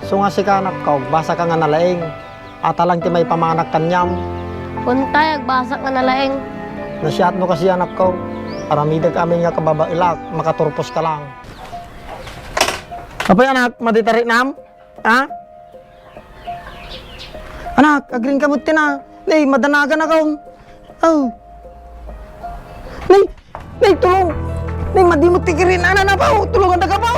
So nga si kanak ko, basa ka nga nalaing. Ata lang ti may pamanak kanyam. Untay, agbasak nga nalaing. Nasyat no kasi anak ko. Aramidag amin nga kababailak, makaturpos ka lang. Apay anak, maditarik nam? Ha? Anak, agring kamot ka na. Nay, madanagan ako. Oh. Nay, tulong. Nay, madimot tikirin. Ana na pa, tulungan na ka pa.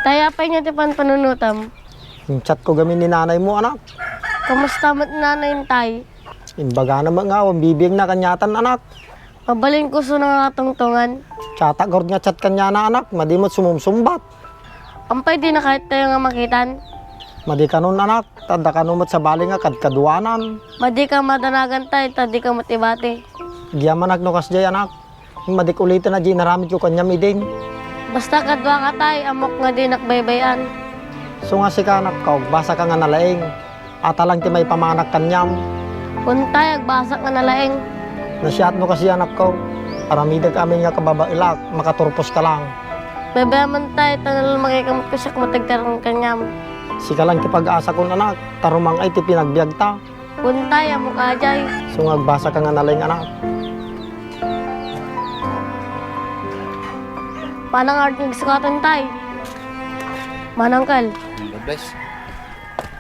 Tay, apay nga ti panunutam. Yung chat ko gamin ni nanay mo, anak. Kamusta mat nanay tay? Imbaga naman nga, bibig na kanyatan, anak. Mabalin ko so nga tungtungan. Tsata, gord nga chat kanya na, anak. Madimot sumumsumbat. Ampay di na kahit tayo nga makitan. Madi ka nun, anak. Tada ka numot sa bali nga kadkaduanan. Madi ka madanagan tay, tadi ka matibati. Giyaman nagnukas jay, anak. Madik ulitin na jay, naramit ko kanya miding. Basta kadwa ka tay, amok nga di nakbaybayan. So nga si kanak ko, basa ka nga nalaing. Ata lang ti may pamanak kanyam. Untay, agbasak nga nalaing. Nasyat no kasi anak ko. Aramidag amin nga kababailak, makaturpos ka lang. Bebeman tay, tanal makikamot ko siya kumatagtarang kanyam. Sika lang ti pag-asa ko, anak. Tarumang ay ti pinagbiag ta. Untay, amok ajay. So nga basa ka nga nalaing, anak. Panang art nagsukatan tay. Manangkal. God bless.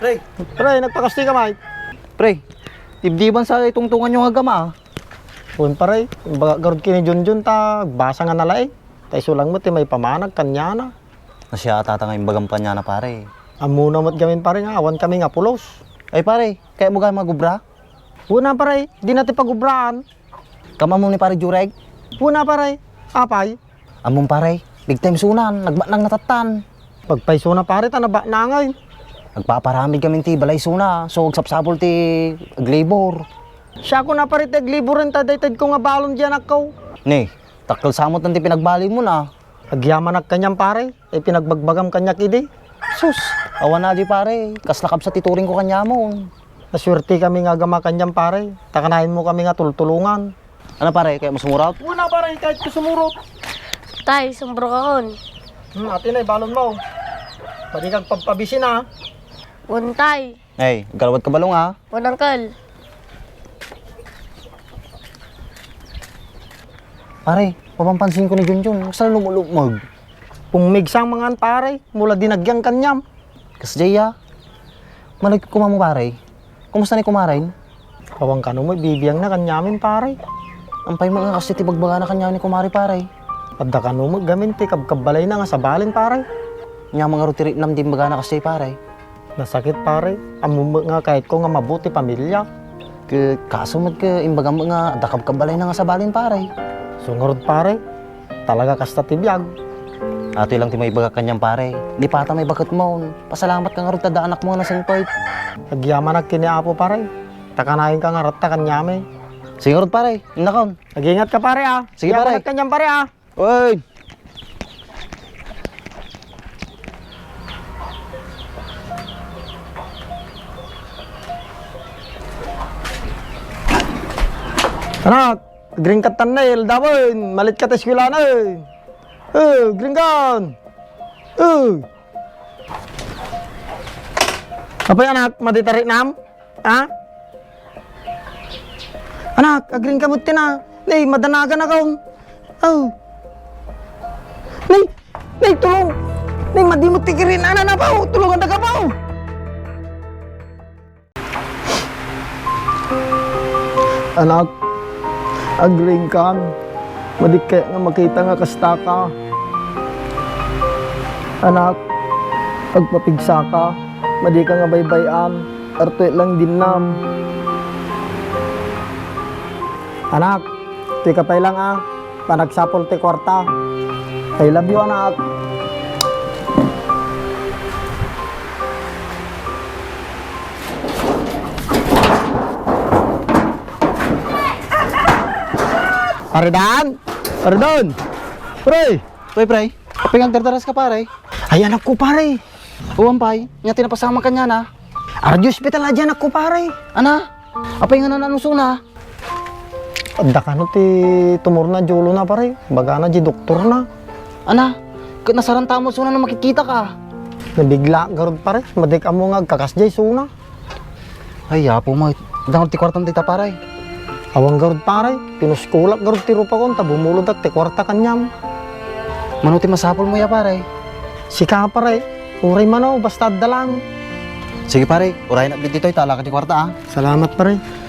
Pre, nagpakasti ka, Mike. Pre, dibdiban sa itungtungan yung agama. Pun pare, imbaga garod kini Junjun ta, basa nga nalaing. Tay sulang mo ti may pamanag kanya na. Nasya tatangay bagang pa niya na pare. Amo na mat gamin pare nga, awan kami nga pulos. Ay pare, kaya mo gaya magubra? Una pare, di natin pagubraan. Kamamong ni pare Jureg? Una pare, apay. Among pare, big time sunan, nagbatnang natatan. Pagpaiso na pare, tanaba na ngay. Nagpaparamid kami ti balay suna, so agsapsapol ti aglabor. Siya ko na pare, tagliburin ta, daytad ko nga balon dyan akaw. Ne, takal samot ng ti pinagbali mo na. Agyaman ak kanyang pare, ay pinagbagbagam kanya kidi. Sus, awan na di pare, kaslakab sa tituring ko kanya mo. Naswerte kami nga gama kanyang pare, takanahin mo kami nga tultulungan. Ano pare, kaya mo sumurot? Una pare, kahit kusumurot. Tay, sumbro ka kon. Atin ay balon mo. Pwede kang pagpabisi na. Untay, Ay, galawad ka balong ha? manangkal. Pare, papampansin ko ni Junjun, saan lumulumag? Pumigsang mga pare, mula dinagyang kanyam. Kasjaya, malag kumamo pare. Kumusta ni kumarain? Kawang kano mo, bibiyang na kanyamin pare. Ampay mga kasi tibagbaga na kanya ni kumari pare. Padda kano mo, gamin ti kabkabalay na nga sa balin pare. Nya mga rutirit nam din baga na kasi pare. Nasakit pare, amo nga kahit ko nga mabuti pamilya. Kasumad ka imbaga mga dakab kabalay na nga sa balin pare. Sungurod pare, talaga kasta tibiyag. Ato lang ti may baga kanyang pare. Di pata may bagat mo. Pasalamat ka nga rin tada anak mo na singpay. Agyaman ak kiniapo pare. Takanahin ka nga ratta kanyame. Sige rin pare, inakon. Nag-ingat ka pare ah. Sige, pare. Agyaman ak kanyang pare ah. Uy! Anak, green kat tanel, dawin, malit ka teskwila na green kan. Apay anak, maditarik nam? Ha? Anak, agring kamot ka na. Nay, madanagan ako. Oh. Nay, tulong. Nay, madimot tikirin. Ana na pa, tulungan na ka pa. Anak, agring kan. Madik kaya nga makita nga kasta ka. Anak, pagpapigsa ka. Madi ka nga baybayan. Artuit lang din nam. Anak, tika pay lang ah. Panagsapol ti kwarta. I love you anak. Paridan! Pardon! Pre! Uy pre, pinagdardaras ka pare. Ay anak ko pare! Uwampay, nya tinapasama ka niya na. Ardi hospital aja anak ko pare! Ana, apay nga nananusong na. Adda ka no ti tumor na julo na pare. Baga na di doktor na. Ana, nasaranta mo suna na makikita ka. Nabigla garod pare. Madik amo nga kakasjay suna. Ay, apo mo. Dangon ti kwartang tita paray. Awang garod pare. Pinuskulak garod ti rupa kon. Tabumulod at ti kwarta kanyam. Manuti masapol mo ya paray. Sika pare. Uray mano basta adda lang. Sige paray, urahin na dito itala ka ti kwarta ah. Salamat pare.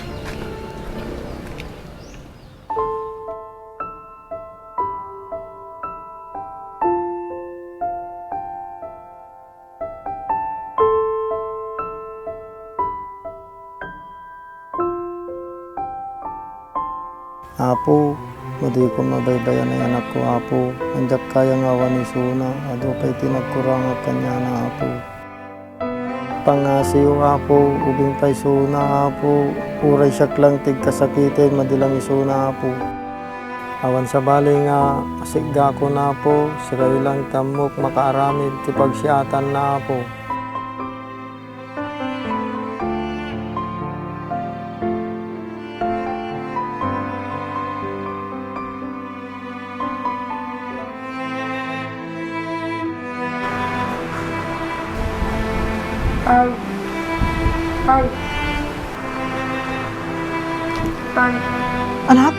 Apo, madi ko mabaybayan na anak ko, Apo. Andiyak kaya nga ni Suna, ado pa'y tinagkurang at kanya na, Apo. Pangasiyo, Apo, ubing pa'y Suna, Apo. Uray siyak lang tig kasakitin, madilang isuna, Apo. Awan sa bali nga, asigga ko na, Apo. Siray lang tamok, makaaramid, tipagsiatan na, Apo. Anak,